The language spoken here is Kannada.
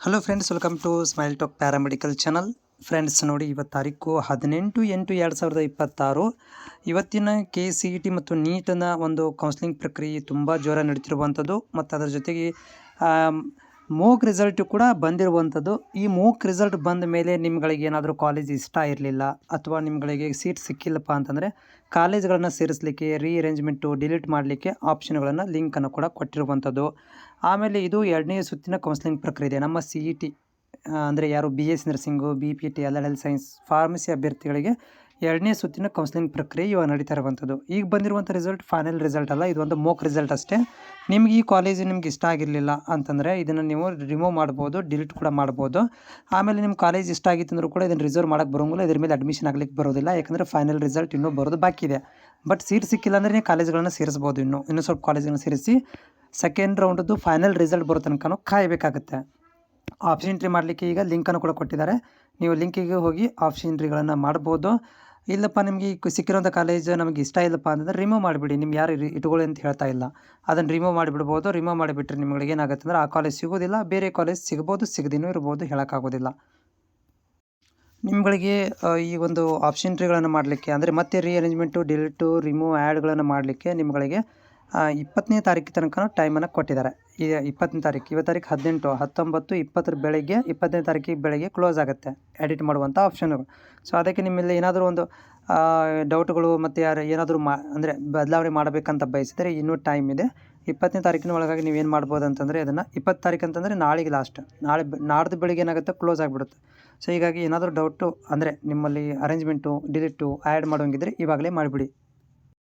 Hello friends, welcome to Smile Talk paramedical channel. Friends ನೋಡಿ, ಇವತ್ತು ತಾರೀಕು 18/8/2026. ಇವತ್ತಿನ KCET ಮತ್ತು ನೀಟನ ಒಂದು ಕೌನ್ಸ್ಲಿಂಗ್ ಪ್ರಕ್ರಿಯೆ ತುಂಬ ಜೋರ ನಡೀತಿರುವಂಥದ್ದು ಮತ್ತು ಅದರ ಜೊತೆಗೆ ಮೋಕ್ ರಿಸಲ್ಟು ಕೂಡ ಬಂದಿರುವಂಥದ್ದು. ಈ ಮೋಕ್ ರಿಸಲ್ಟ್ ಬಂದ ಮೇಲೆ ನಿಮ್ಗಳಿಗೆ ಏನಾದರೂ ಕಾಲೇಜ್ ಇಷ್ಟ ಇರಲಿಲ್ಲ ಅಥವಾ ನಿಮ್ಗಳಿಗೆ ಸೀಟ್ ಸಿಕ್ಕಿಲ್ಲಪ್ಪ ಅಂತಂದರೆ ಕಾಲೇಜ್ಗಳನ್ನು ಸೇರಿಸಲಿಕ್ಕೆ, ರೀಅರೇಂಜ್ಮೆಂಟು, ಡಿಲೀಟ್ ಮಾಡಲಿಕ್ಕೆ ಆಪ್ಷನ್ಗಳನ್ನು ಲಿಂಕನ್ನು ಕೂಡ ಕೊಟ್ಟಿರುವಂಥದ್ದು. ಆಮೇಲೆ ಇದು 2ನೇ ಸುತ್ತಿನ ಕೌನ್ಸ್ಲಿಂಗ್ ಪ್ರಕ್ರಿಯೆ ಇದೆ. ನಮ್ಮ CET ಅಂದರೆ ಯಾರು BS nursing, BPT, LLL science, pharmacy ಅಭ್ಯರ್ಥಿಗಳಿಗೆ 2ನೇ ಸುತ್ತಿನ ಕೌನ್ಸ್ಲಿಂಗ್ ಪ್ರಕ್ರಿಯೆ ಇವಾಗ ನಡೀತಾ ಇರುವಂಥದ್ದು. ಈಗ ಬಂದಿರುವಂಥ ರಿಸಲ್ಟ್ ಫೈನಲ್ ರಿಸಲ್ಟ್ ಅಲ್ಲ, ಇದು ಒಂದು ಮೋಕ್ ರಿಸಲ್ಟ್ ಅಷ್ಟೇ. ನಿಮ್ಗೆ ಈ ಕಾಲೇಜು ನಿಮ್ಗೆ ಇಷ್ಟ ಆಗಿರಲಿಲ್ಲ ಅಂತಂದರೆ ಇದನ್ನು ನೀವು ರಿಮೂವ್ ಮಾಡ್ಬೋದು, ಡಿಲೀಟ್ ಕೂಡ ಮಾಡ್ಬೋದು. ಆಮೇಲೆ ನಿಮ್ಮ ಕಾಲೇಜ್ ಇಷ್ಟ ಆಗಿತ್ತು ಅಂದರೂ ಕೂಡ ಇದನ್ನು ರಿಸರ್ವ್ ಮಾಡೋಕ್ಕೆ ಬರೋಂಗಿಲ್ಲ, ಇದ್ರ ಮೇಲೆ ಅಡ್ಮಿಷನ್ ಆಗಲಿಕ್ಕೆ ಬರೋದಿಲ್ಲ. ಯಾಕಂದರೆ ಫೈನಲ್ ರಿಸಲ್ಟ್ ಇನ್ನೂ ಬರೋದು ಬಾಕಿ ಇದೆ. ಬಟ್ ಸೀಟ್ ಸಿಕ್ಕಿಲ್ಲ ಅಂದರೆ ನೀವು ಕಾಲೇಜ್ಗಳನ್ನು ಸೇರಿಸ್ಬೋದು. ಇನ್ನೂ ಸ್ವಲ್ಪ ಕಾಲೇಜ್ಗಳನ್ನು ಸೇರಿಸಿ ಸೆಕೆಂಡ್ ರೌಂಡದ್ದು ಫೈನಲ್ ರಿಸಲ್ಟ್ ಬರೋ ತನಕ ಕಾಯಬೇಕಾಗುತ್ತೆ. ಆಪ್ಷನ್ ಎಂಟ್ರಿ ಮಾಡಲಿಕ್ಕೆ ಈಗ ಲಿಂಕನ್ನು ಕೂಡ ಕೊಟ್ಟಿದ್ದಾರೆ. ನೀವು ಲಿಂಕಿಗೆ ಹೋಗಿ ಆಪ್ಷನ್ ಎಂಟ್ರಿಗಳನ್ನು ಮಾಡ್ಬೋದು. ಇಲ್ಲಪ್ಪ ನಿಮಗೆ ಸಿಕ್ಕಿರೋಂಥ ಕಾಲೇಜ್ ನಮಗೆ ಇಷ್ಟ ಇಲ್ಲಪ್ಪ ಅಂತಂದರೆ ರಿಮೂವ್ ಮಾಡಿಬಿಡಿ. ನಿಮ್ಗೆ ಯಾರು ಇಟ್ಕೊಳ್ಳಿ ಅಂತ ಹೇಳ್ತಾ ಇಲ್ಲ, ಅದನ್ನು ರಿಮೂವ್ ಮಾಡಿಬಿಡ್ಬೋದು. ರಿಮೂವ್ ಮಾಡಿಬಿಟ್ರೆ ನಿಮ್ಗಳಿಗೆ ಏನಾಗುತ್ತೆ ಅಂದರೆ ಆ ಕಾಲೇಜ್ ಸಿಗೋದಿಲ್ಲ, ಬೇರೆ ಕಾಲೇಜ್ ಸಿಗ್ಬೋದು, ಸಿಗದೇನೂ ಇರ್ಬೋದು, ಹೇಳೋಕ್ಕಾಗೋದಿಲ್ಲ. ನಿಮ್ಗಳಿಗೆ ಈ ಒಂದು ಆಪ್ಷನ್ ಎಂಟ್ರಿಗಳನ್ನು ಮಾಡಲಿಕ್ಕೆ ಅಂದರೆ ಮತ್ತೆ ರೀಅರೇಂಜ್ಮೆಂಟು, ಡಿಲೀಟು, ರಿಮೂವ್, ಆ್ಯಡ್ಗಳನ್ನು ಮಾಡಲಿಕ್ಕೆ ನಿಮ್ಗಳಿಗೆ 20ನೇ ತಾರೀಕು ತನಕ ಟೈಮನ್ನು ಕೊಟ್ಟಿದ್ದಾರೆ. ಈಗ 20ನೇ ತಾರೀಕು, ಇವತ್ತು ತಾರೀಕು 18, 19, 20 ಬೆಳಗ್ಗೆ, 20ನೇ ತಾರೀಕಿಗೆ ಬೆಳಗ್ಗೆ ಕ್ಲೋಸ್ ಆಗುತ್ತೆ ಎಡಿಟ್ ಮಾಡುವಂಥ ಆಪ್ಷನ್ಗಳು. ಸೊ ಅದಕ್ಕೆ ನಿಮ್ಮಲ್ಲಿ ಏನಾದರೂ ಒಂದು ಡೌಟ್ಗಳು ಮತ್ತು ಏನಾದರೂ ಅಂದರೆ ಬದಲಾವಣೆ ಮಾಡಬೇಕಂತ ಬಯಸಿದರೆ ಇನ್ನೂ ಟೈಮ್ ಇದೆ. 20ನೇ ತಾರೀಕಿನ ಒಳಗಾಗಿ ನೀವೇನು ಮಾಡ್ಬೋದು ಅಂತಂದರೆ ಅದನ್ನು 20 ತಾರೀಕು ಅಂತಂದರೆ ನಾಳೆಗೆ ಲಾಸ್ಟ್, ನಾಡ್ದು ಬೆಳಿಗ್ಗೆ ಏನಾಗುತ್ತೆ ಕ್ಲೋಸ್ ಆಗಿಬಿಡುತ್ತೆ. ಸೊ ಹೀಗಾಗಿ ಏನಾದರೂ ಡೌಟು ಅಂದರೆ ನಿಮ್ಮಲ್ಲಿ ಅರೇಂಜ್ಮೆಂಟು, ಡಿಲೀಟು, ಆ್ಯಡ್ ಮಾಡೋಂಗಿದ್ರೆ ಇವಾಗಲೇ ಮಾಡಿಬಿಡಿ.